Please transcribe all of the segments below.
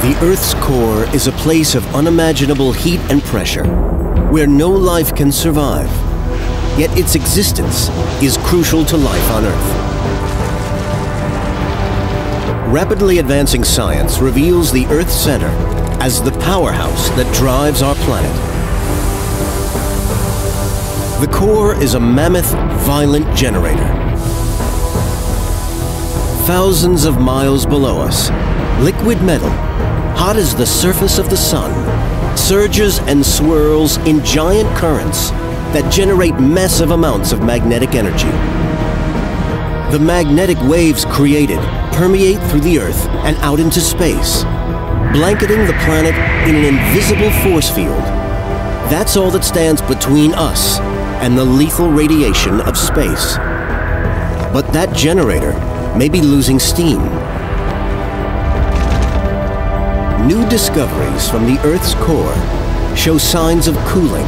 The Earth's core is a place of unimaginable heat and pressure, where no life can survive. Yet its existence is crucial to life on Earth. Rapidly advancing science reveals the Earth's center as the powerhouse that drives our planet. The core is a mammoth, violent generator. Thousands of miles below us, liquid metal, hot as the surface of the sun, surges and swirls in giant currents that generate massive amounts of magnetic energy. The magnetic waves created permeate through the Earth and out into space, blanketing the planet in an invisible force field. That's all that stands between us and the lethal radiation of space. But that generator may be losing steam. New discoveries from the Earth's core show signs of cooling,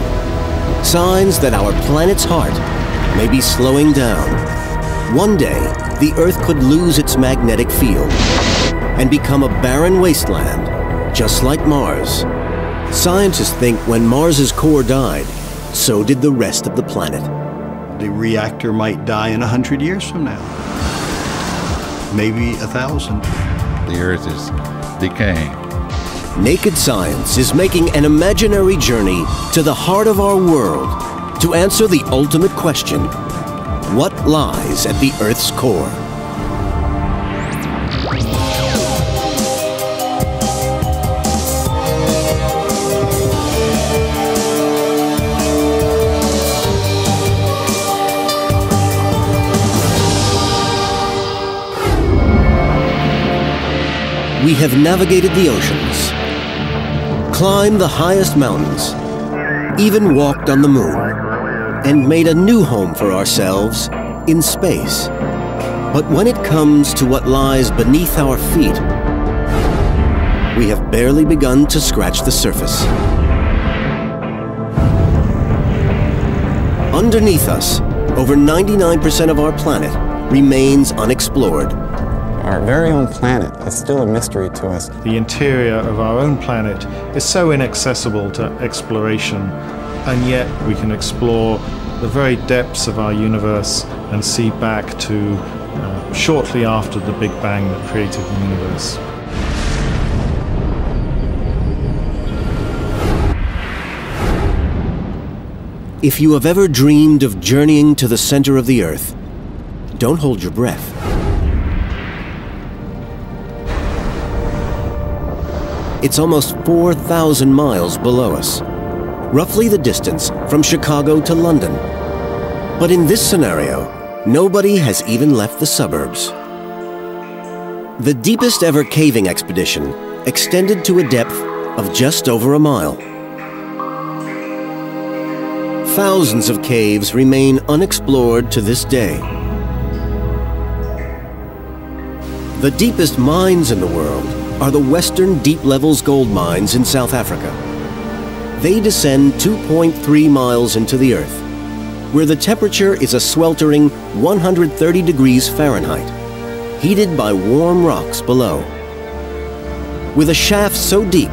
signs that our planet's heart may be slowing down. One day, the Earth could lose its magnetic field and become a barren wasteland, just like Mars. Scientists think when Mars's core died, so did the rest of the planet. The reactor might die in 100 years from now. Maybe 1,000. The Earth is decaying. Naked Science is making an imaginary journey to the heart of our world to answer the ultimate question: what lies at the Earth's core? We have navigated the oceans, climbed the highest mountains, even walked on the moon, and made a new home for ourselves in space. But when it comes to what lies beneath our feet, we have barely begun to scratch the surface. Underneath us, over 99% of our planet remains unexplored. Our very own planet is still a mystery to us. The interior of our own planet is so inaccessible to exploration, and yet we can explore the very depths of our universe and see back to shortly after the Big Bang that created the universe. If you have ever dreamed of journeying to the center of the Earth, don't hold your breath. It's almost 4,000 miles below us, roughly the distance from Chicago to London. But in this scenario, nobody has even left the suburbs. The deepest ever caving expedition extended to a depth of just over a mile. Thousands of caves remain unexplored to this day. The deepest mines in the world are the Western Deep Levels gold mines in South Africa. They descend 2.3 miles into the Earth, where the temperature is a sweltering 130 degrees Fahrenheit, heated by warm rocks below. With a shaft so deep,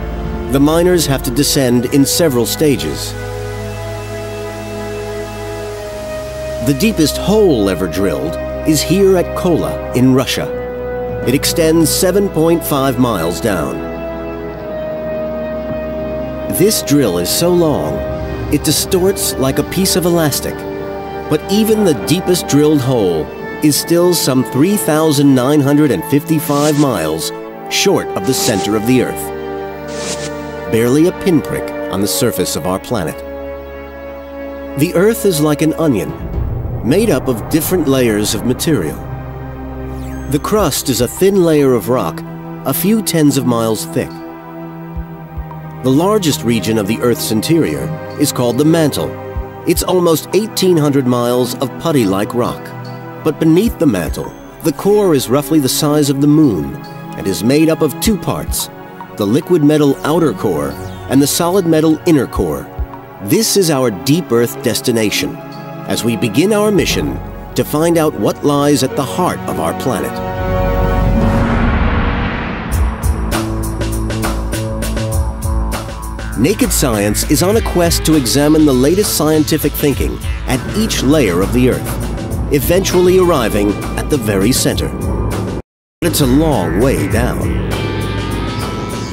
the miners have to descend in several stages. The deepest hole ever drilled is here at Kola in Russia. It extends 7.5 miles down. This drill is so long, it distorts like a piece of elastic. But even the deepest drilled hole is still some 3,955 miles short of the center of the Earth. Barely a pinprick on the surface of our planet. The Earth is like an onion, made up of different layers of material. The crust is a thin layer of rock, a few tens of miles thick. The largest region of the Earth's interior is called the mantle. It's almost 1,800 miles of putty-like rock. But beneath the mantle, the core is roughly the size of the moon and is made up of two parts, the liquid metal outer core and the solid metal inner core. This is our deep Earth destination as we begin our mission to find out what lies at the heart of our planet. Naked Science is on a quest to examine the latest scientific thinking at each layer of the Earth, eventually arriving at the very center. But it's a long way down.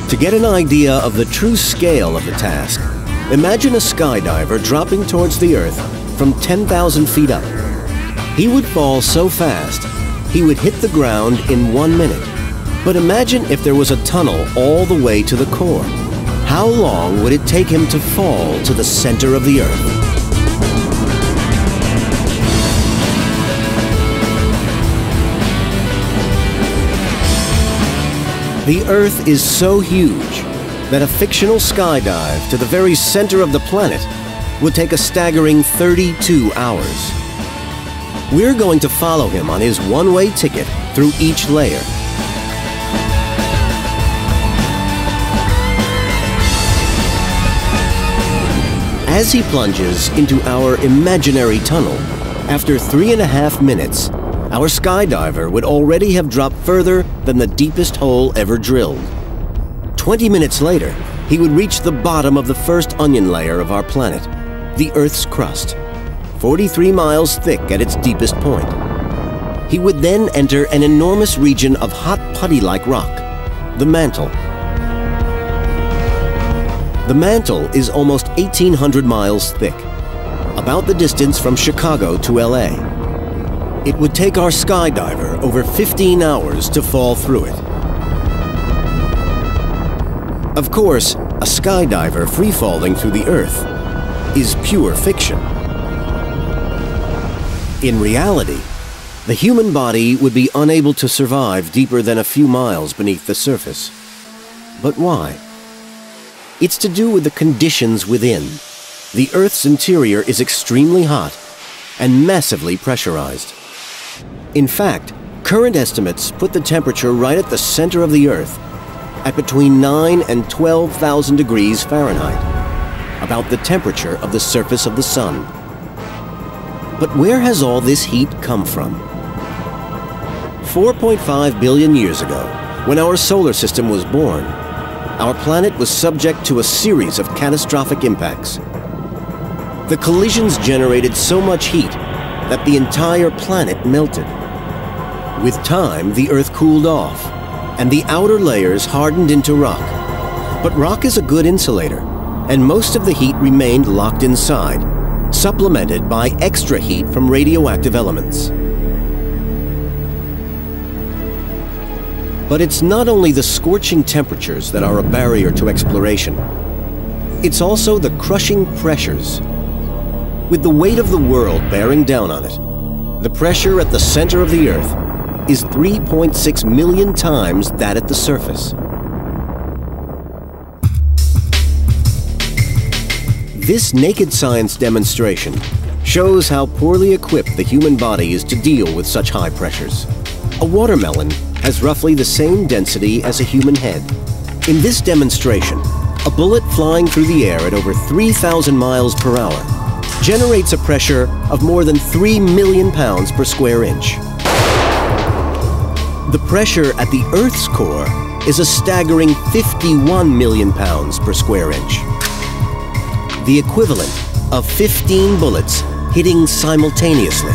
To get an idea of the true scale of the task, imagine a skydiver dropping towards the Earth from 10,000 feet up. He would fall so fast, he would hit the ground in 1 minute. But imagine if there was a tunnel all the way to the core. How long would it take him to fall to the center of the Earth? The Earth is so huge that a fictional skydive to the very center of the planet would take a staggering 32 hours. We're going to follow him on his one-way ticket through each layer. As he plunges into our imaginary tunnel, after 3.5 minutes, our skydiver would already have dropped further than the deepest hole ever drilled. 20 minutes later, he would reach the bottom of the first onion layer of our planet, the Earth's crust, 43 miles thick at its deepest point. He would then enter an enormous region of hot putty-like rock, the mantle. The mantle is almost 1,800 miles thick, about the distance from Chicago to LA. It would take our skydiver over 15 hours to fall through it. Of course, a skydiver free-falling through the Earth is pure fiction. In reality, the human body would be unable to survive deeper than a few miles beneath the surface. But why? It's to do with the conditions within. The Earth's interior is extremely hot and massively pressurized. In fact, current estimates put the temperature right at the center of the Earth at between 9 and 12,000 degrees Fahrenheit, about the temperature of the surface of the Sun. But where has all this heat come from? 4.5 billion years ago, when our solar system was born, our planet was subject to a series of catastrophic impacts. The collisions generated so much heat that the entire planet melted. With time, the Earth cooled off, and the outer layers hardened into rock. But rock is a good insulator, and most of the heat remained locked inside, supplemented by extra heat from radioactive elements. But it's not only the scorching temperatures that are a barrier to exploration. It's also the crushing pressures. With the weight of the world bearing down on it, the pressure at the center of the Earth is 3.6 million times that at the surface. This Naked Science demonstration shows how poorly equipped the human body is to deal with such high pressures. A watermelon has roughly the same density as a human head. In this demonstration, a bullet flying through the air at over 3,000 miles per hour generates a pressure of more than 3 million pounds per square inch. The pressure at the Earth's core is a staggering 51 million pounds per square inch. The equivalent of 15 bullets hitting simultaneously.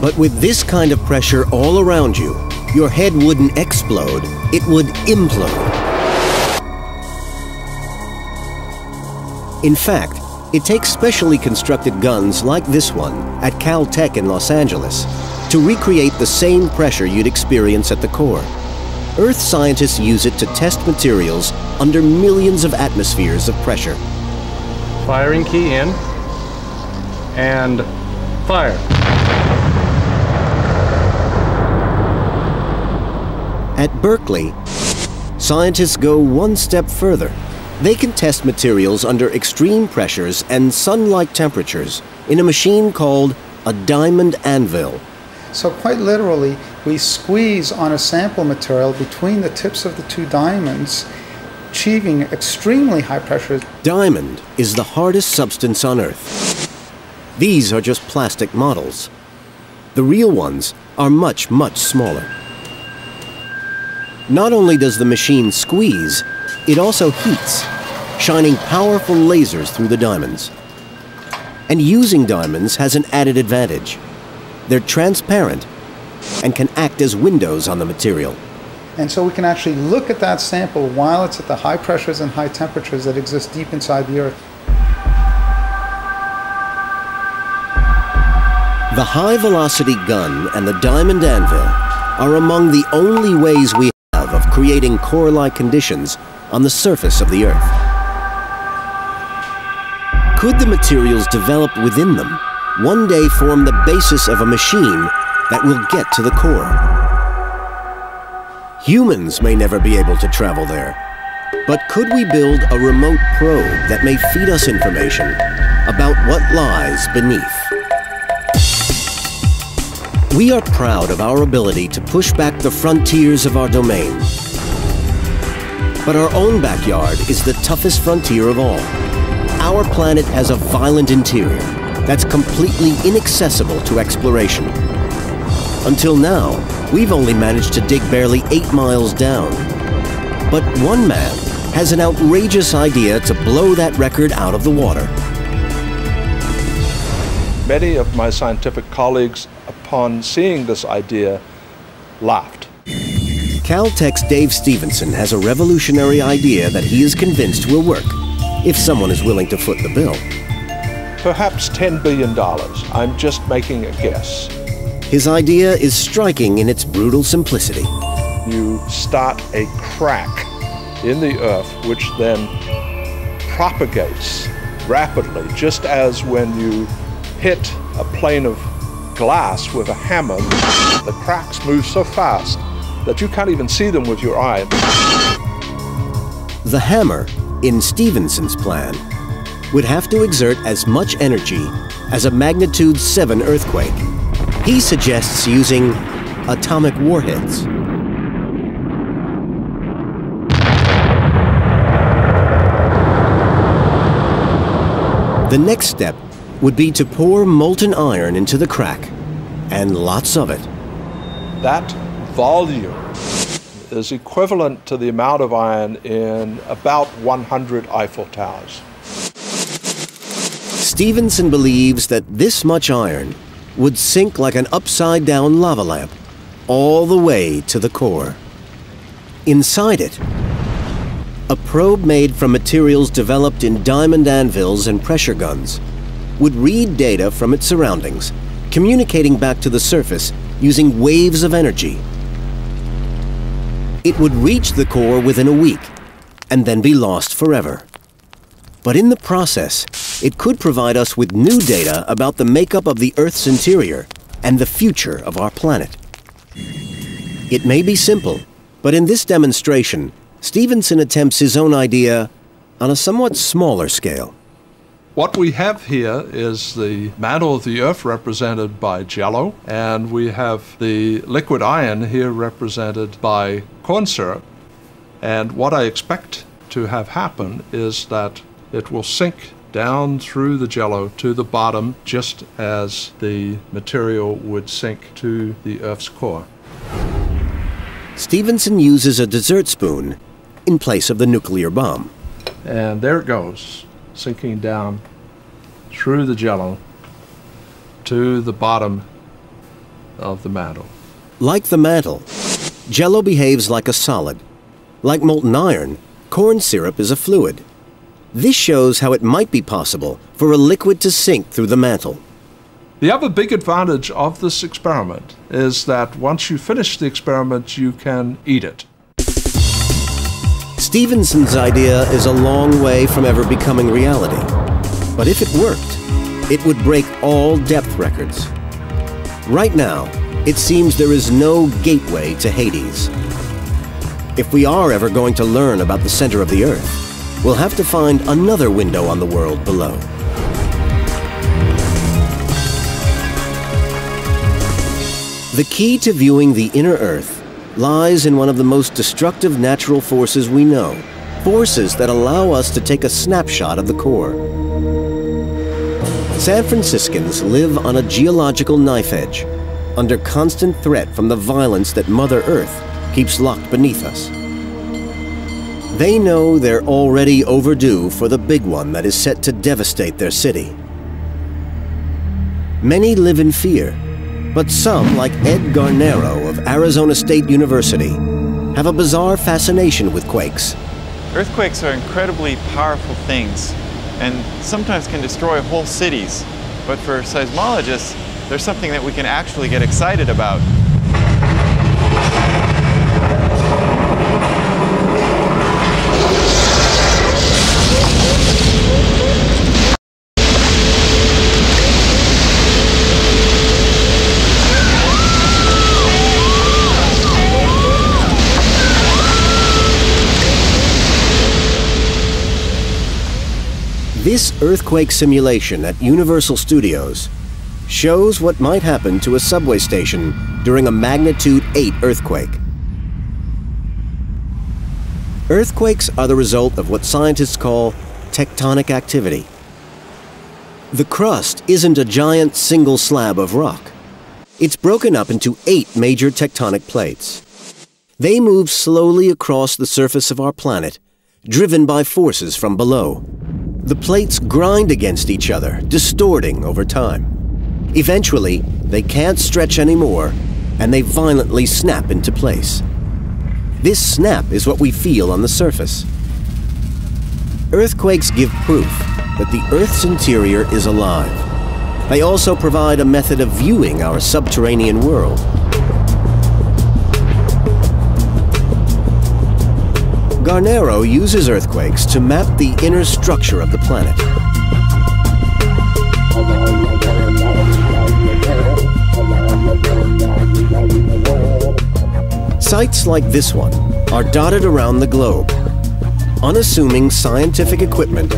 But with this kind of pressure all around you, your head wouldn't explode, it would implode. In fact, it takes specially constructed guns like this one at Caltech in Los Angeles to recreate the same pressure you'd experience at the core. Earth scientists use it to test materials under millions of atmospheres of pressure. Firing key in, and fire. At Berkeley, scientists go one step further. They can test materials under extreme pressures and sun-like temperatures in a machine called a diamond anvil. So quite literally, we squeeze on a sample material between the tips of the two diamonds, achieving extremely high pressure. Diamond is the hardest substance on Earth. These are just plastic models. The real ones are much, much smaller. Not only does the machine squeeze, it also heats, shining powerful lasers through the diamonds. And using diamonds has an added advantage. They're transparent and can act as windows on the material. And so we can actually look at that sample while it's at the high pressures and high temperatures that exist deep inside the Earth. The high-velocity gun and the diamond anvil are among the only ways we have of creating core-like conditions on the surface of the Earth. Could the materials developed within them one day form the basis of a machine that will get to the core? Humans may never be able to travel there, but could we build a remote probe that may feed us information about what lies beneath? We are proud of our ability to push back the frontiers of our domain. But our own backyard is the toughest frontier of all. Our planet has a violent interior that's completely inaccessible to exploration. Until now, we've only managed to dig barely 8 miles down. But one man has an outrageous idea to blow that record out of the water. Many of my scientific colleagues, upon seeing this idea, laughed. Caltech's Dave Stevenson has a revolutionary idea that he is convinced will work, if someone is willing to foot the bill. Perhaps $10 billion. I'm just making a guess. His idea is striking in its brutal simplicity. You start a crack in the Earth, which then propagates rapidly, just as when you hit a plane of glass with a hammer, the cracks move so fast that you can't even see them with your eye. The hammer, in Stephenson's plan, would have to exert as much energy as a magnitude 7 earthquake. He suggests using atomic warheads. The next step would be to pour molten iron into the crack, and lots of it. That volume is equivalent to the amount of iron in about 100 Eiffel Towers. Stephenson believes that this much iron would sink like an upside-down lava lamp all the way to the core. Inside it, a probe made from materials developed in diamond anvils and pressure guns would read data from its surroundings, communicating back to the surface using waves of energy. It would reach the core within a week and then be lost forever. But in the process, it could provide us with new data about the makeup of the Earth's interior and the future of our planet. It may be simple, but in this demonstration, Stephenson attempts his own idea on a somewhat smaller scale. What we have here is the mantle of the Earth represented by jello, and we have the liquid iron here represented by corn syrup. And what I expect to have happen is that it will sink down through the jello to the bottom, just as the material would sink to the Earth's core. Stephenson uses a dessert spoon in place of the nuclear bomb. And there it goes, sinking down through the jello to the bottom of the mantle. Like the mantle, jello behaves like a solid. Like molten iron, corn syrup is a fluid. This shows how it might be possible for a liquid to sink through the mantle. The other big advantage of this experiment is that once you finish the experiment, you can eat it. Stephenson's idea is a long way from ever becoming reality. But if it worked, it would break all depth records. Right now, it seems there is no gateway to Hades. If we are ever going to learn about the center of the Earth, we'll have to find another window on the world below. The key to viewing the inner Earth lies in one of the most destructive natural forces we know, forces that allow us to take a snapshot of the core. San Franciscans live on a geological knife edge, under constant threat from the violence that Mother Earth keeps locked beneath us. They know they're already overdue for the big one that is set to devastate their city. Many live in fear, but some, like Ed Garnero of Arizona State University, have a bizarre fascination with quakes. Earthquakes are incredibly powerful things and sometimes can destroy whole cities. But for seismologists, there's something that we can actually get excited about. This earthquake simulation at Universal Studios shows what might happen to a subway station during a magnitude 8 earthquake. Earthquakes are the result of what scientists call tectonic activity. The crust isn't a giant single slab of rock. It's broken up into 8 major tectonic plates. They move slowly across the surface of our planet, driven by forces from below. The plates grind against each other, distorting over time. Eventually, they can't stretch anymore, and they violently snap into place. This snap is what we feel on the surface. Earthquakes give proof that the Earth's interior is alive. They also provide a method of viewing our subterranean world. Garnero uses earthquakes to map the inner structure of the planet. Sites like this one are dotted around the globe, unassuming scientific equipment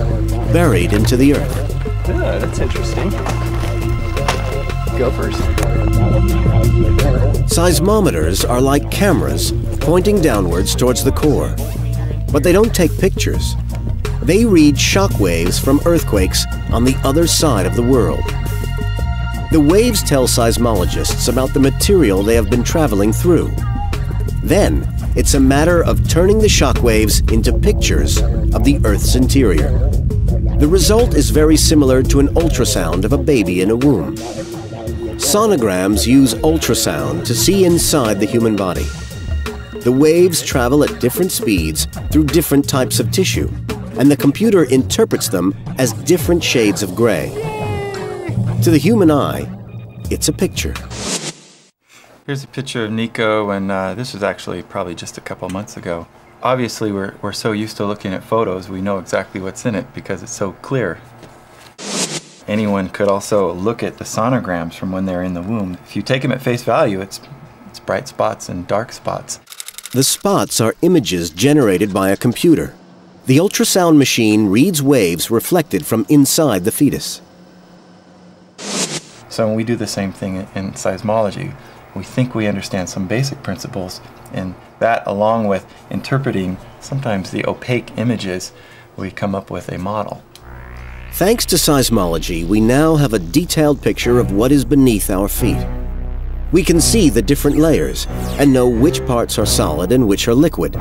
buried into the earth. Yeah, that's interesting. Go first. Seismometers are like cameras pointing downwards towards the core. But they don't take pictures. They read shock waves from earthquakes on the other side of the world. The waves tell seismologists about the material they have been traveling through. Then, it's a matter of turning the shock waves into pictures of the Earth's interior. The result is very similar to an ultrasound of a baby in a womb. Sonograms use ultrasound to see inside the human body. The waves travel at different speeds through different types of tissue, and the computer interprets them as different shades of gray. To the human eye, it's a picture. Here's a picture of Nico, and this was actually probably just a couple months ago. Obviously, we're so used to looking at photos, we know exactly what's in it because it's so clear. Anyone could also look at the sonograms from when they're in the womb. If you take them at face value, it's bright spots and dark spots. The spots are images generated by a computer. The ultrasound machine reads waves reflected from inside the fetus. So when we do the same thing in seismology, we think we understand some basic principles, and that, along with interpreting sometimes the opaque images, we come up with a model. Thanks to seismology, we now have a detailed picture of what is beneath our feet. We can see the different layers and know which parts are solid and which are liquid.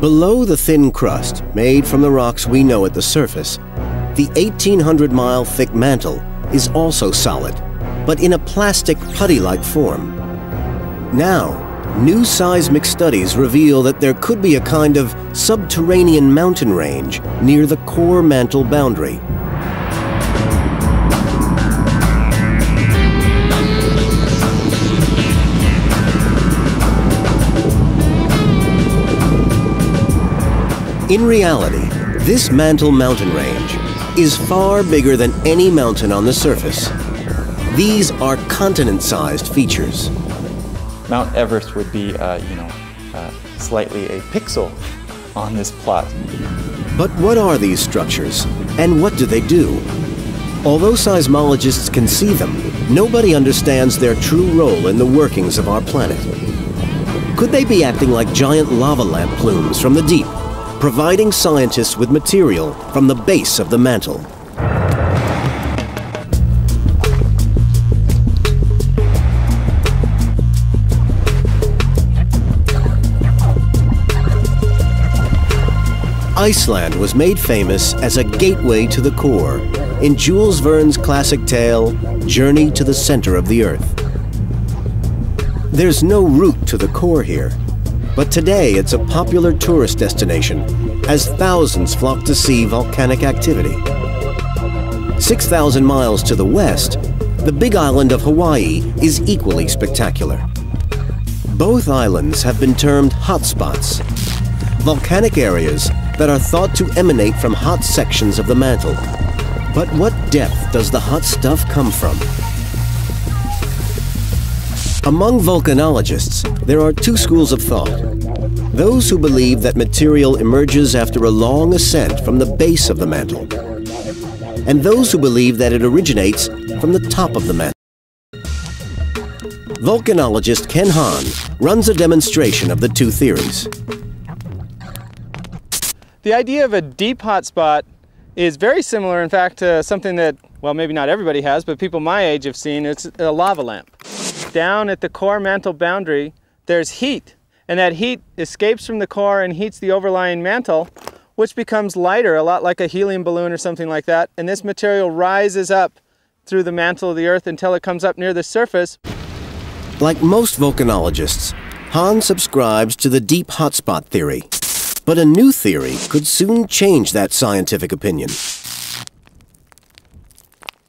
Below the thin crust, made from the rocks we know at the surface, the 1,800-mile thick mantle is also solid, but in a plastic putty-like form. Now, new seismic studies reveal that there could be a kind of subterranean mountain range near the core mantle boundary. In reality, this mantle mountain range is far bigger than any mountain on the surface. These are continent-sized features. Mount Everest would be, slightly a pixel on this plot. But what are these structures, and what do they do? Although seismologists can see them, nobody understands their true role in the workings of our planet. Could they be acting like giant lava lamp plumes from the deep, providing scientists with material from the base of the mantle? Iceland was made famous as a gateway to the core in Jules Verne's classic tale, Journey to the Center of the Earth. There's no route to the core here, but today it's a popular tourist destination as thousands flock to see volcanic activity. 6,000 miles to the west, the big island of Hawaii is equally spectacular. Both islands have been termed hotspots, volcanic areas that are thought to emanate from hot sections of the mantle. But what depth does the hot stuff come from? Among volcanologists, there are two schools of thought. Those who believe that material emerges after a long ascent from the base of the mantle, and those who believe that it originates from the top of the mantle. Volcanologist Ken Hahn runs a demonstration of the two theories. The idea of a deep hotspot is very similar, in fact, to something that, well, maybe not everybody has, but people my age have seen. It's a lava lamp. Down at the core mantle boundary, there's heat, and that heat escapes from the core and heats the overlying mantle, which becomes lighter, a lot like a helium balloon or something like that, and this material rises up through the mantle of the Earth until it comes up near the surface. Like most volcanologists, Hahn subscribes to the deep hotspot theory. But a new theory could soon change that scientific opinion.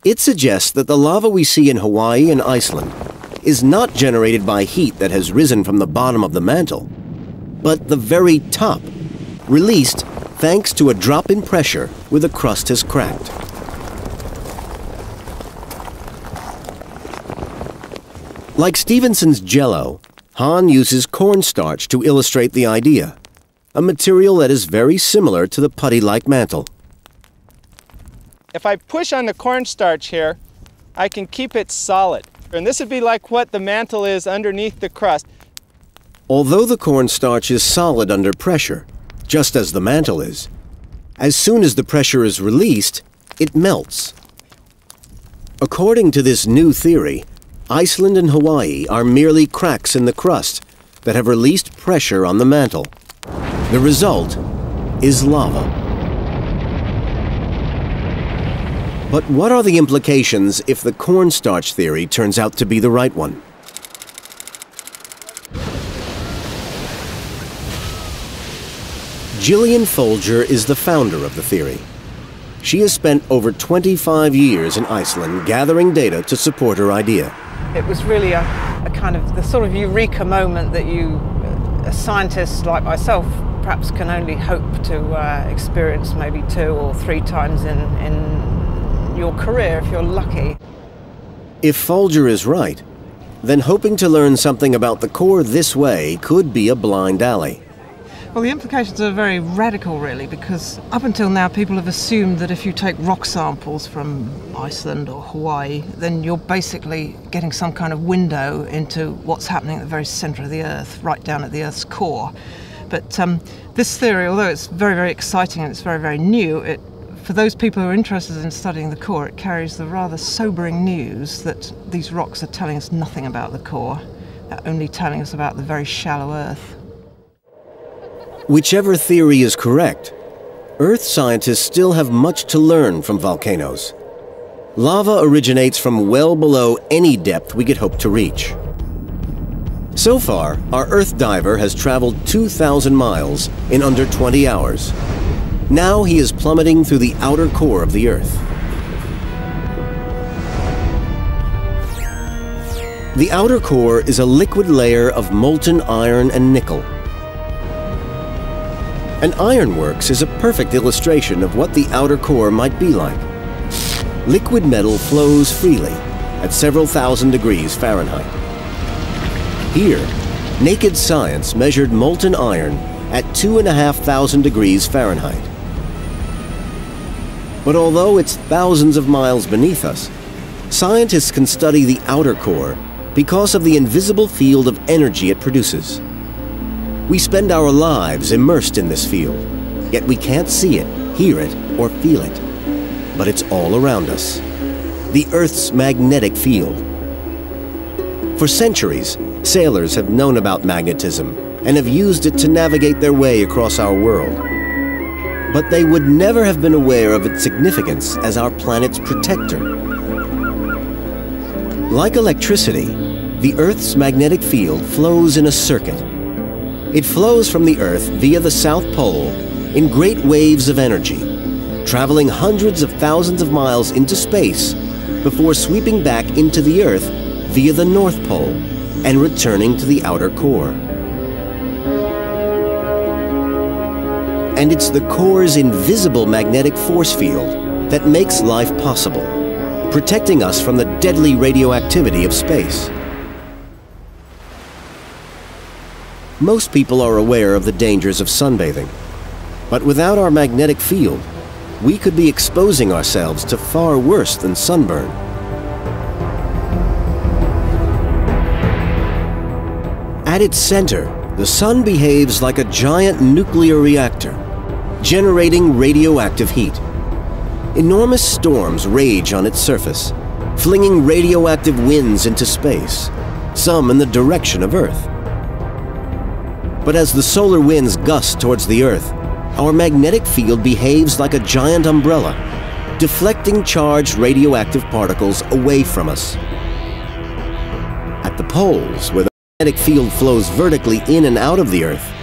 It suggests that the lava we see in Hawaii and Iceland is not generated by heat that has risen from the bottom of the mantle, but the very top, released thanks to a drop in pressure where the crust has cracked. Like Stevenson's Jell-O, Hahn uses cornstarch to illustrate the idea, a material that is very similar to the putty-like mantle. If I push on the cornstarch here, I can keep it solid. And this would be like what the mantle is underneath the crust. Although the cornstarch is solid under pressure, just as the mantle is, as soon as the pressure is released, it melts. According to this new theory, Iceland and Hawaii are merely cracks in the crust that have released pressure on the mantle. The result is lava. But what are the implications if the cornstarch theory turns out to be the right one? Gillian Folger is the founder of the theory. She has spent over 25 years in Iceland gathering data to support her idea. It was really a kind of the sort of eureka moment that you, a scientist like myself, perhaps can only hope to experience maybe 2 or 3 times in your career if you're lucky. If Folger is right, then hoping to learn something about the core this way could be a blind alley. Well, the implications are very radical, really, because up until now people have assumed that if you take rock samples from Iceland or Hawaii, then you're basically getting some kind of window into what's happening at the very centre of the Earth, right down at the Earth's core. But this theory, although it's very, very exciting and it's very, very new, for those people who are interested in studying the core, it carries the rather sobering news that these rocks are telling us nothing about the core. They're only telling us about the very shallow Earth. Whichever theory is correct, Earth scientists still have much to learn from volcanoes. Lava originates from well below any depth we could hope to reach. So far, our Earth diver has traveled 2,000 miles in under 20 hours. Now he is plummeting through the outer core of the Earth. The outer core is a liquid layer of molten iron and nickel. An ironworks is a perfect illustration of what the outer core might be like. Liquid metal flows freely at several thousand degrees Fahrenheit. Here, naked science measured molten iron at 2,500 degrees Fahrenheit. But although it's thousands of miles beneath us, scientists can study the outer core because of the invisible field of energy it produces. We spend our lives immersed in this field, yet we can't see it, hear it, or feel it. But it's all around us. The Earth's magnetic field. For centuries, sailors have known about magnetism and have used it to navigate their way across our world. but they would never have been aware of its significance as our planet's protector. Like electricity, the Earth's magnetic field flows in a circuit. It flows from the Earth via the South Pole in great waves of energy, traveling hundreds of thousands of miles into space before sweeping back into the Earth via the North Pole and returning to the outer core. And it's the core's invisible magnetic force field that makes life possible, protecting us from the deadly radioactivity of space. Most people are aware of the dangers of sunbathing, but without our magnetic field, we could be exposing ourselves to far worse than sunburn. At its center, the sun behaves like a giant nuclear reactor, generating radioactive heat. Enormous storms rage on its surface, flinging radioactive winds into space, some in the direction of Earth. But as the solar winds gust towards the Earth, our magnetic field behaves like a giant umbrella, deflecting charged radioactive particles away from us. At the poles, where the magnetic field flows vertically in and out of the Earth,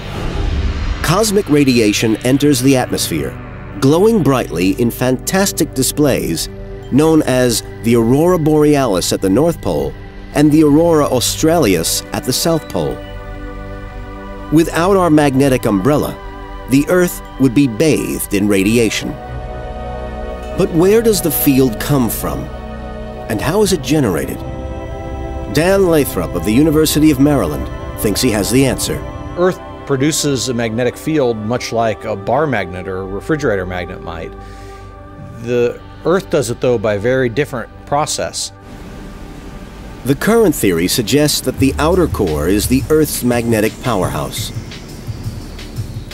cosmic radiation enters the atmosphere, glowing brightly in fantastic displays known as the Aurora Borealis at the North Pole and the Aurora Australis at the South Pole. Without our magnetic umbrella, the Earth would be bathed in radiation. But where does the field come from? And how is it generated? Dan Lathrop of the University of Maryland thinks he has the answer. Earth produces a magnetic field much like a bar magnet or a refrigerator magnet might. The Earth does it, though, by a very different process. The current theory suggests that the outer core is the Earth's magnetic powerhouse.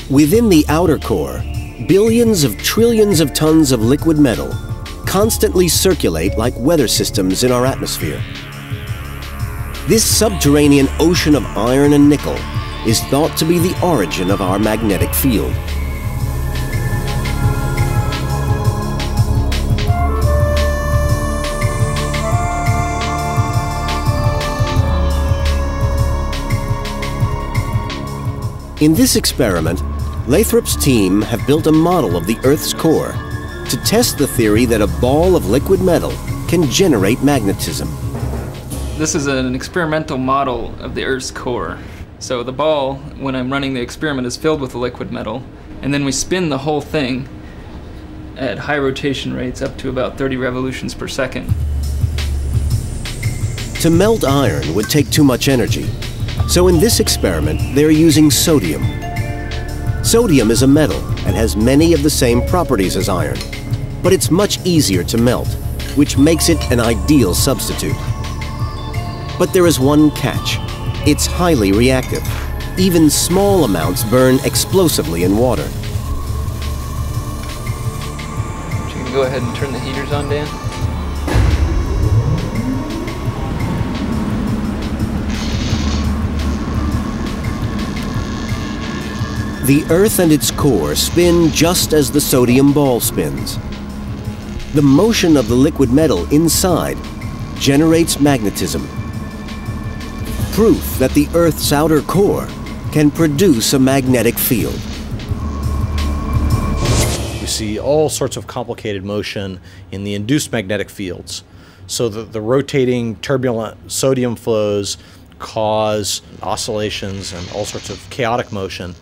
Within the outer core, billions of trillions of tons of liquid metal constantly circulate like weather systems in our atmosphere. This subterranean ocean of iron and nickel is thought to be the origin of our magnetic field. In this experiment, Lathrop's team have built a model of the Earth's core to test the theory that a ball of liquid metal can generate magnetism. This is an experimental model of the Earth's core. So the ball, when I'm running the experiment, is filled with the liquid metal, and then we spin the whole thing at high rotation rates up to about 30 revolutions per second. To melt iron would take too much energy, so in this experiment they're using sodium. Sodium is a metal and has many of the same properties as iron, but it's much easier to melt, which makes it an ideal substitute. But there is one catch. It's highly reactive. Even small amounts burn explosively in water. You can go ahead and turn the heaters on, Dan. The Earth and its core spin just as the sodium ball spins. The motion of the liquid metal inside generates magnetism. Proof that the Earth's outer core can produce a magnetic field. We see all sorts of complicated motion in the induced magnetic fields. So the rotating turbulent sodium flows cause oscillations and all sorts of chaotic motion,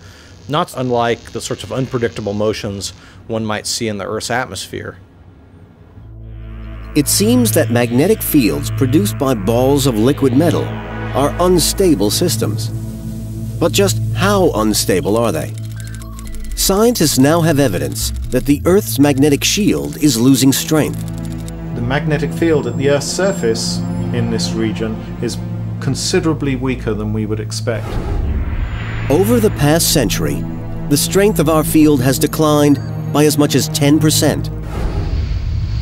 not unlike the sorts of unpredictable motions one might see in the Earth's atmosphere. It seems that magnetic fields produced by balls of liquid metal are unstable systems. But just how unstable are they? Scientists now have evidence that the Earth's magnetic shield is losing strength. The magnetic field at the Earth's surface in this region is considerably weaker than we would expect. Over the past century, the strength of our field has declined by as much as 10%.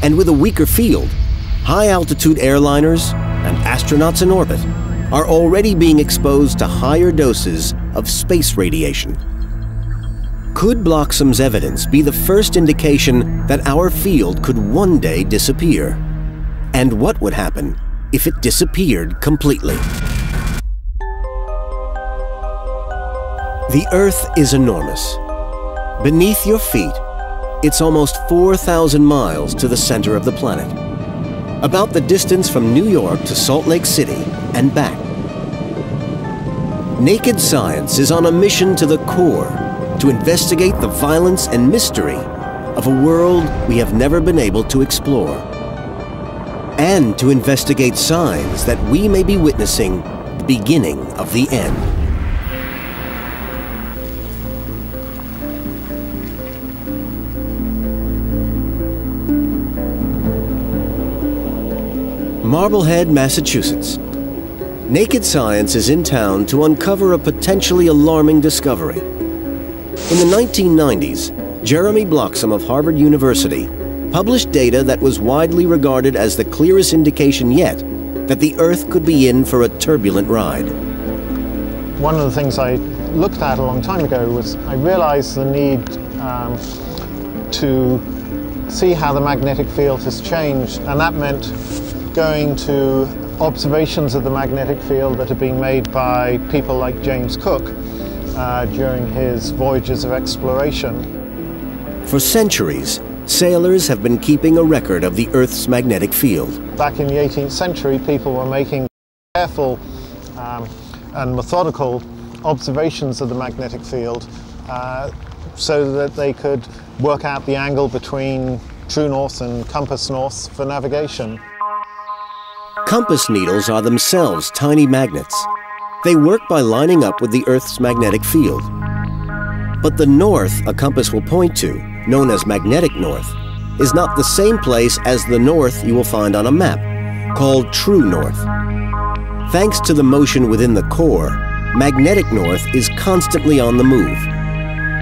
And with a weaker field, high-altitude airliners and astronauts in orbit are already being exposed to higher doses of space radiation. Could Bloxham's evidence be the first indication that our field could one day disappear? And what would happen if it disappeared completely? The Earth is enormous. Beneath your feet, it's almost 4,000 miles to the center of the planet. About the distance from New York to Salt Lake City and back. Naked Science is on a mission to the core to investigate the violence and mystery of a world we have never been able to explore, and to investigate signs that we may be witnessing the beginning of the end. Marblehead, Massachusetts. Naked Science is in town to uncover a potentially alarming discovery. In the 1990s, Jeremy Bloxham of Harvard University published data that was widely regarded as the clearest indication yet that the Earth could be in for a turbulent ride. One of the things I looked at a long time ago was I realized the need to see how the magnetic field has changed, and that meant going to observations of the magnetic field that had been made by people like James Cook during his voyages of exploration. For centuries, sailors have been keeping a record of the Earth's magnetic field. Back in the 18th century, people were making careful and methodical observations of the magnetic field so that they could work out the angle between true north and compass north for navigation. Compass needles are themselves tiny magnets. They work by lining up with the Earth's magnetic field. But the north a compass will point to, known as magnetic north, is not the same place as the north you will find on a map, called true north. Thanks to the motion within the core, magnetic north is constantly on the move.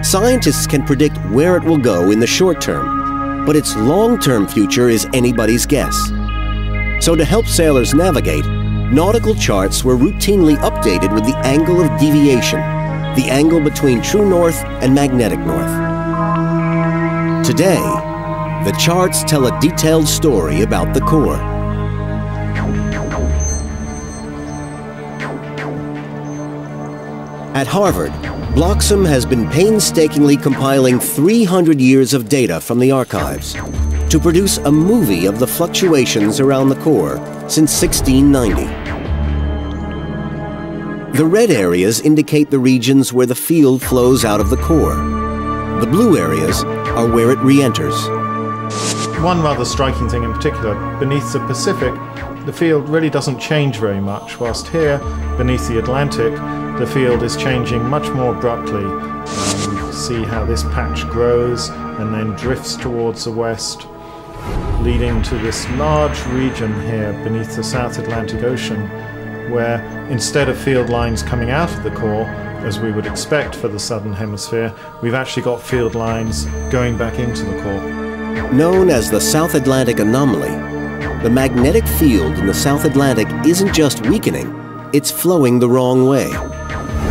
Scientists can predict where it will go in the short term, but its long-term future is anybody's guess. So to help sailors navigate, nautical charts were routinely updated with the angle of deviation, the angle between true north and magnetic north. Today, the charts tell a detailed story about the core. At Harvard, Bloxham has been painstakingly compiling 300 years of data from the archives to produce a movie of the fluctuations around the core since 1690. The red areas indicate the regions where the field flows out of the core. The blue areas are where it re-enters. One rather striking thing in particular, beneath the Pacific, the field really doesn't change very much, whilst here, beneath the Atlantic, the field is changing much more abruptly. You can see how this patch grows and then drifts towards the west, leading to this large region here beneath the South Atlantic Ocean, where instead of field lines coming out of the core, as we would expect for the southern hemisphere, we've actually got field lines going back into the core. Known as the South Atlantic Anomaly, the magnetic field in the South Atlantic isn't just weakening, it's flowing the wrong way.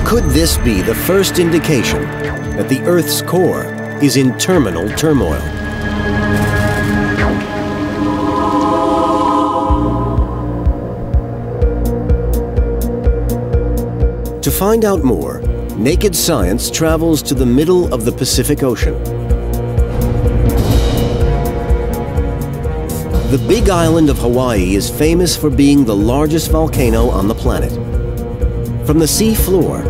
Could this be the first indication that the Earth's core is in terminal turmoil? To find out more, Naked Science travels to the middle of the Pacific Ocean. The Big Island of Hawaii is famous for being the largest volcano on the planet. From the sea floor,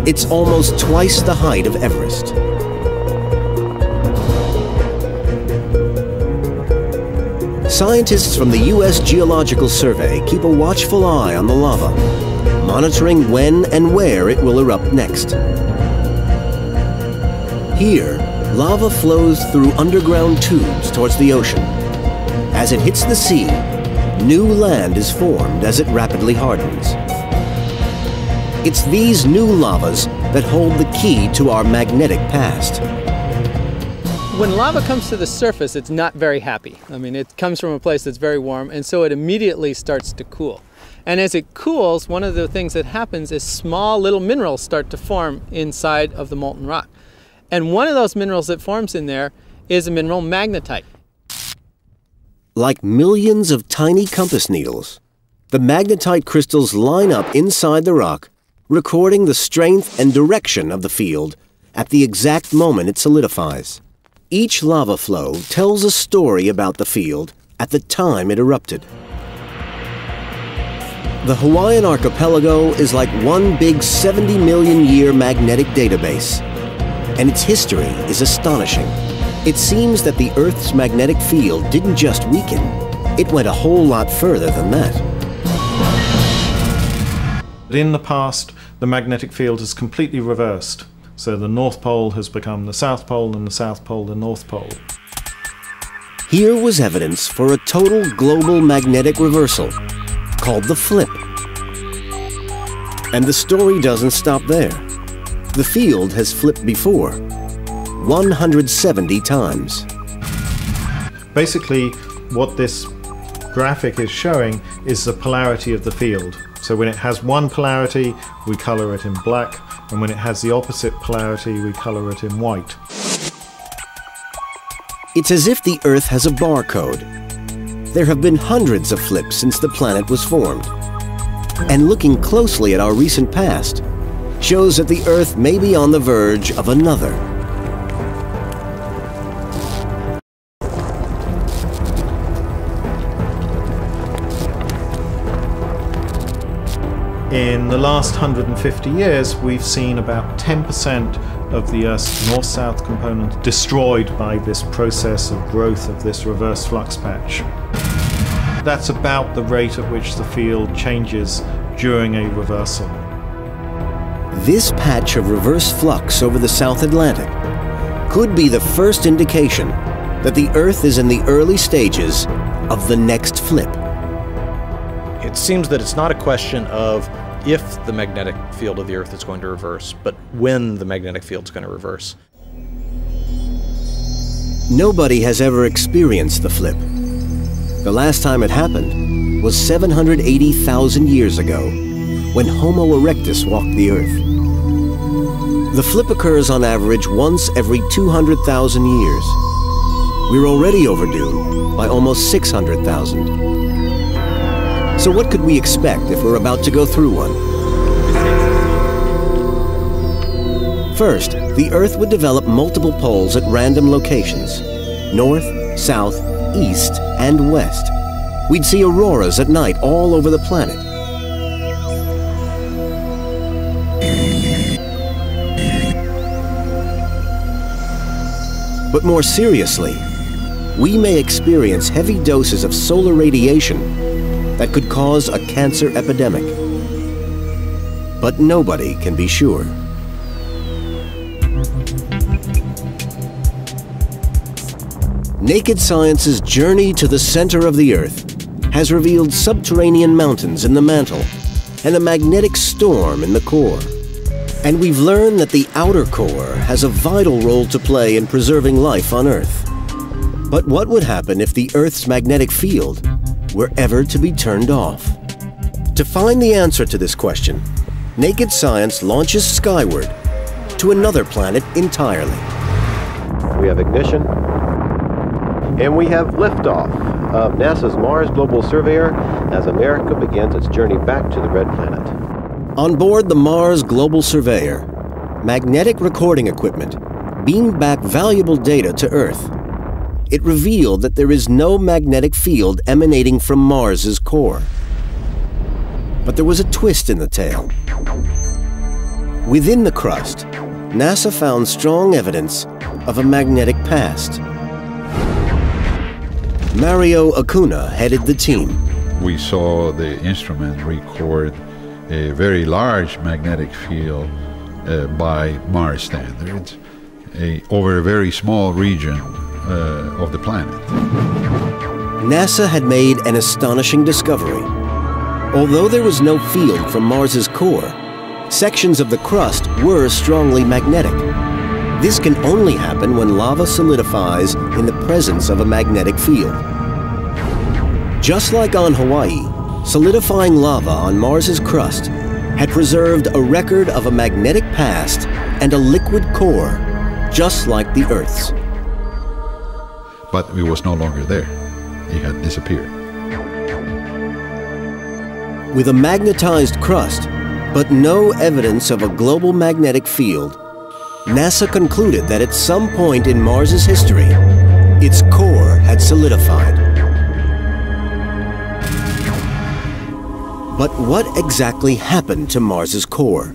it's almost twice the height of Everest. Scientists from the U.S. Geological Survey keep a watchful eye on the lava, monitoring when and where it will erupt next. Here, lava flows through underground tubes towards the ocean. As it hits the sea, new land is formed as it rapidly hardens. It's these new lavas that hold the key to our magnetic past. When lava comes to the surface, it's not very happy. I mean, it comes from a place that's very warm, and so it immediately starts to cool. And as it cools, one of the things that happens is small little minerals start to form inside of the molten rock. And one of those minerals that forms in there is a mineral magnetite. Like millions of tiny compass needles, the magnetite crystals line up inside the rock, recording the strength and direction of the field at the exact moment it solidifies. Each lava flow tells a story about the field at the time it erupted. The Hawaiian archipelago is like one big 70 million year magnetic database, and its history is astonishing. It seems that the Earth's magnetic field didn't just weaken, it went a whole lot further than that. In the past, the magnetic field has completely reversed. So the North Pole has become the South Pole and the South Pole the North Pole. Here was evidence for a total global magnetic reversal, called the flip. And the story doesn't stop there. The field has flipped before, 170 times. Basically, what this graphic is showing is the polarity of the field. So when it has one polarity, we color it in black, and when it has the opposite polarity, we color it in white. It's as if the Earth has a barcode. There have been hundreds of flips since the planet was formed. And looking closely at our recent past shows that the Earth may be on the verge of another. In the last 150 years, we've seen about 10% of the Earth's north-south component destroyed by this process of growth of this reverse flux patch. That's about the rate at which the field changes during a reversal. This patch of reverse flux over the South Atlantic could be the first indication that the Earth is in the early stages of the next flip. It seems that it's not a question of if the magnetic field of the Earth is going to reverse, but when the magnetic field is going to reverse. Nobody has ever experienced the flip. The last time it happened was 780,000 years ago, when Homo erectus walked the Earth. The flip occurs on average once every 200,000 years. We're already overdue by almost 600,000. So what could we expect if we're about to go through one? First, the Earth would develop multiple poles at random locations: north, south, east, and west. We'd see auroras at night all over the planet. But more seriously, we may experience heavy doses of solar radiation that could cause a cancer epidemic. But nobody can be sure. Naked Science's journey to the center of the Earth has revealed subterranean mountains in the mantle and a magnetic storm in the core. And we've learned that the outer core has a vital role to play in preserving life on Earth. But what would happen if the Earth's magnetic field were ever to be turned off? To find the answer to this question, Naked Science launches skyward to another planet entirely. We have ignition, and we have liftoff of NASA's Mars Global Surveyor as America begins its journey back to the Red Planet. On board the Mars Global Surveyor, magnetic recording equipment beamed back valuable data to Earth. It revealed that there is no magnetic field emanating from Mars's core. But there was a twist in the tale. Within the crust, NASA found strong evidence of a magnetic past. Mario Acuna headed the team. We saw the instrument record a very large magnetic field by Mars standards over a very small region of the planet. NASA had made an astonishing discovery. Although there was no field from Mars's core, sections of the crust were strongly magnetic. This can only happen when lava solidifies in the presence of a magnetic field. Just like on Hawaii, solidifying lava on Mars's crust had preserved a record of a magnetic past and a liquid core just like the Earth's. But it was no longer there. It had disappeared. With a magnetized crust, but no evidence of a global magnetic field, NASA concluded that at some point in Mars's history, its core had solidified. But what exactly happened to Mars's core?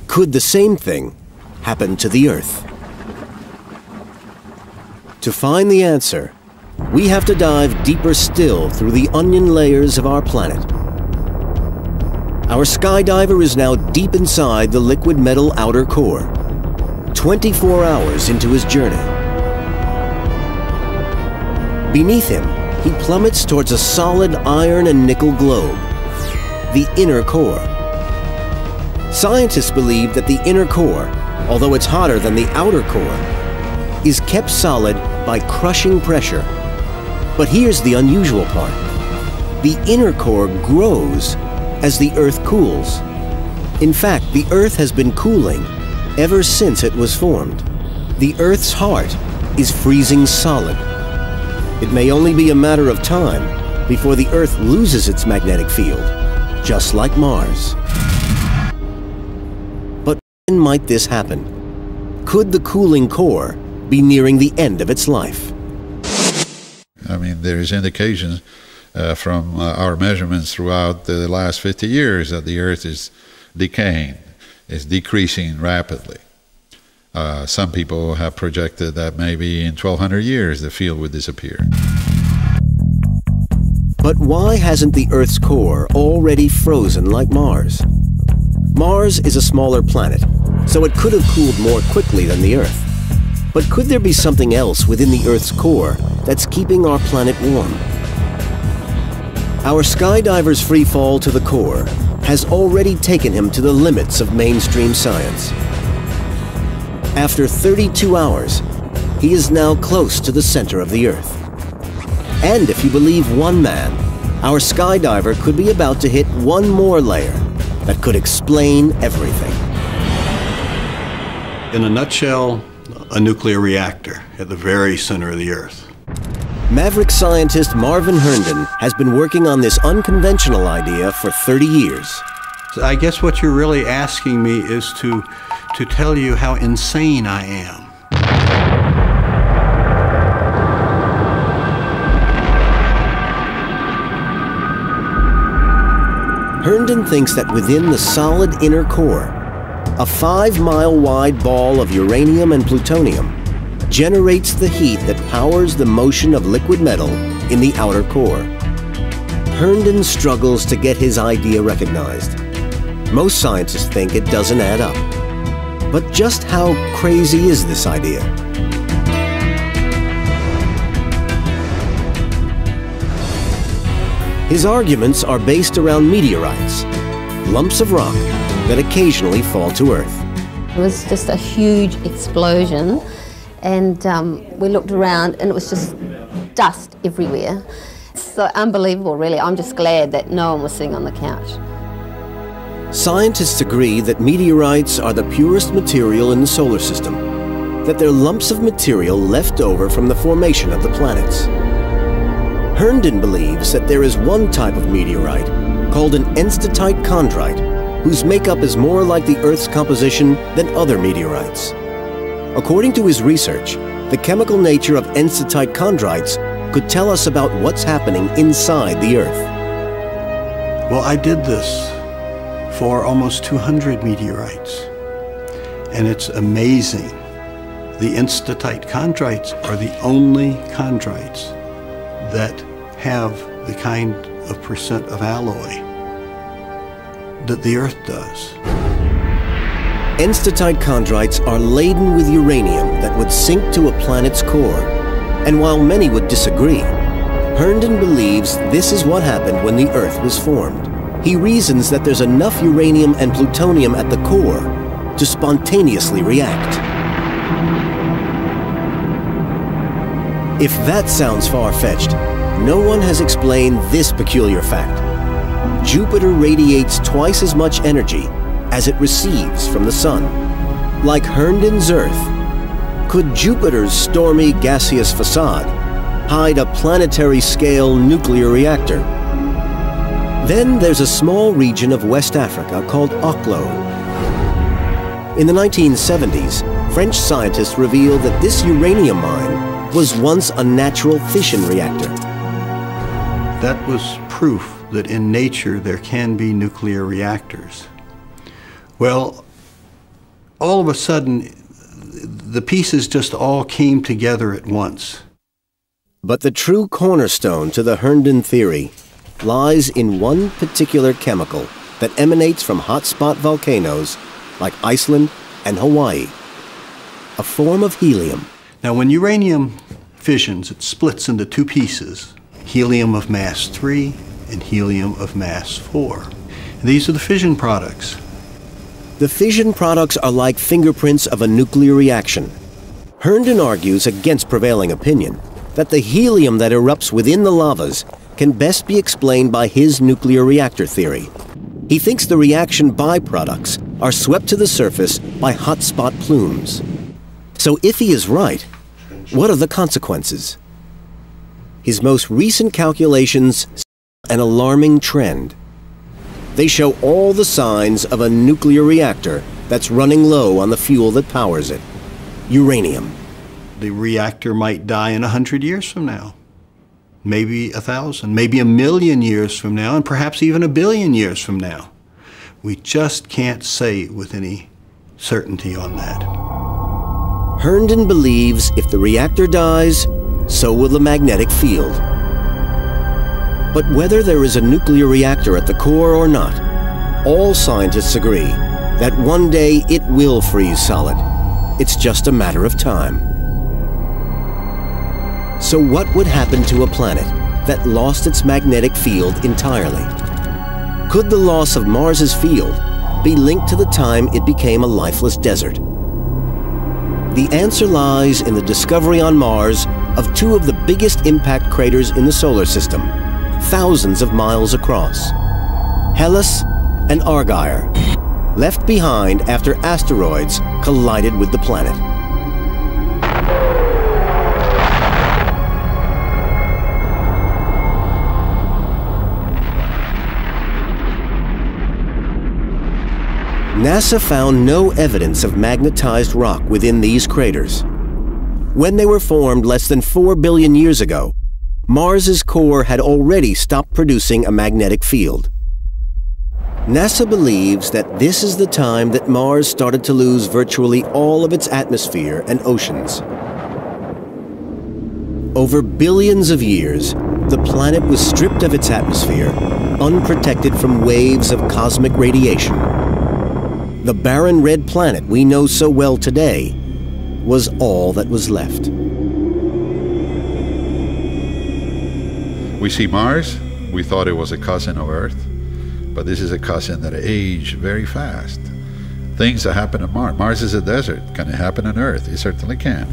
Could the same thing happen to the Earth? To find the answer, we have to dive deeper still through the onion layers of our planet. Our skydiver is now deep inside the liquid metal outer core, 24 hours into his journey. Beneath him, he plummets towards a solid iron and nickel globe, the inner core. Scientists believe that the inner core, although it's hotter than the outer core, is kept solid by crushing pressure. But here's the unusual part. The inner core grows as the Earth cools. In fact, the Earth has been cooling ever since it was formed. The Earth's heart is freezing solid. It may only be a matter of time before the Earth loses its magnetic field, just like Mars. But when might this happen? Could the cooling core be nearing the end of its life? I mean, there is indications from our measurements throughout the last 50 years that the Earth is decaying, is decreasing rapidly. Some people have projected that maybe in 1200 years the field would disappear. But why hasn't the Earth's core already frozen like Mars? Mars is a smaller planet, so it could have cooled more quickly than the Earth. But could there be something else within the Earth's core that's keeping our planet warm? Our skydiver's free fall to the core has already taken him to the limits of mainstream science. After 32 hours, he is now close to the center of the Earth. And if you believe one man, our skydiver could be about to hit one more layer that could explain everything. In a nutshell, a nuclear reactor at the very center of the Earth. Maverick scientist Marvin Herndon has been working on this unconventional idea for 30 years. I guess what you're really asking me is to tell you how insane I am. Herndon thinks that within the solid inner core, a 5-mile-wide ball of uranium and plutonium generates the heat that powers the motion of liquid metal in the outer core. Herndon struggles to get his idea recognized. Most scientists think it doesn't add up. But just how crazy is this idea? His arguments are based around meteorites, lumps of rock that occasionally fall to Earth. It was just a huge explosion, and we looked around and it was just dust everywhere. So unbelievable, really. I'm just glad that no one was sitting on the couch. Scientists agree that meteorites are the purest material in the solar system, that they're lumps of material left over from the formation of the planets. Herndon believes that there is one type of meteorite called an enstatite chondrite, whose makeup is more like the Earth's composition than other meteorites. According to his research, the chemical nature of enstatite chondrites could tell us about what's happening inside the Earth. Well, I did this for almost 200 meteorites, and it's amazing. The enstatite chondrites are the only chondrites that have the kind of percent of alloy that the Earth does. Enstatite chondrites are laden with uranium that would sink to a planet's core. And while many would disagree, Herndon believes this is what happened when the Earth was formed. He reasons that there's enough uranium and plutonium at the core to spontaneously react. If that sounds far-fetched, no one has explained this peculiar fact. Jupiter radiates twice as much energy as it receives from the Sun. Like Herndon's Earth, could Jupiter's stormy gaseous facade hide a planetary-scale nuclear reactor? Then there's a small region of West Africa called Oklo. In the 1970s, French scientists revealed that this uranium mine was once a natural fission reactor. That was proof that in nature there can be nuclear reactors. Well, all of a sudden, the pieces just all came together at once. But the true cornerstone to the Herndon theory lies in one particular chemical that emanates from hotspot volcanoes like Iceland and Hawaii, a form of helium. Now, when uranium fissions, it splits into two pieces, helium of mass 3 and helium of mass 4. These are the fission products. The fission products are like fingerprints of a nuclear reaction. Herndon argues against prevailing opinion that the helium that erupts within the lavas can best be explained by his nuclear reactor theory. He thinks the reaction byproducts are swept to the surface by hotspot plumes. So if he is right, what are the consequences? His most recent calculations show an alarming trend. They show all the signs of a nuclear reactor that's running low on the fuel that powers it, uranium. The reactor might die in 100 years from now, maybe 1,000, maybe 1,000,000 years from now, and perhaps even 1,000,000,000 years from now. We just can't say with any certainty on that. Herndon believes if the reactor dies, so will the magnetic field. But whether there is a nuclear reactor at the core or not, all scientists agree that one day it will freeze solid. It's just a matter of time. So what would happen to a planet that lost its magnetic field entirely? Could the loss of Mars's field be linked to the time it became a lifeless desert? The answer lies in the discovery on Mars of two of the biggest impact craters in the solar system, thousands of miles across. Hellas and Argyre, left behind after asteroids collided with the planet. NASA found no evidence of magnetized rock within these craters. When they were formed less than 4 billion years ago, Mars's core had already stopped producing a magnetic field. NASA believes that this is the time that Mars started to lose virtually all of its atmosphere and oceans. Over billions of years, the planet was stripped of its atmosphere, unprotected from waves of cosmic radiation. The barren red planet we know so well today was all that was left. We see Mars, we thought it was a cousin of Earth, but this is a cousin that aged very fast. Things that happen on Mars. Mars is a desert. Can it happen on Earth? It certainly can.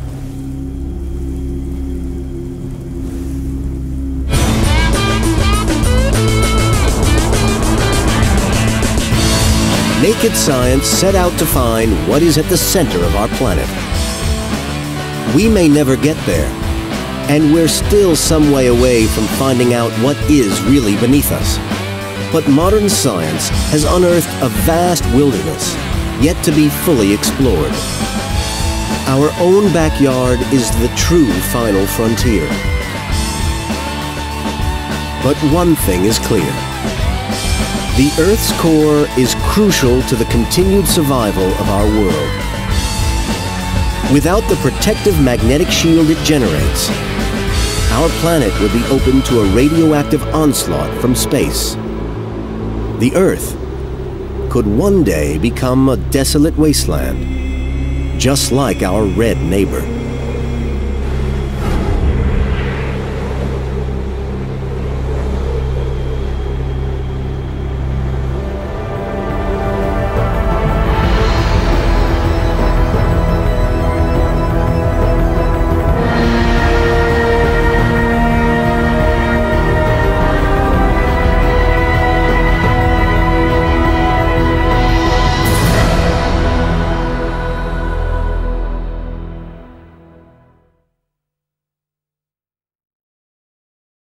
Naked Science set out to find what is at the center of our planet. We may never get there, and we're still some way away from finding out what is really beneath us. But modern science has unearthed a vast wilderness, yet to be fully explored. Our own backyard is the true final frontier. But one thing is clear. The Earth's core is crucial to the continued survival of our world. Without the protective magnetic shield it generates, our planet would be open to a radioactive onslaught from space. The Earth could one day become a desolate wasteland, just like our red neighbor.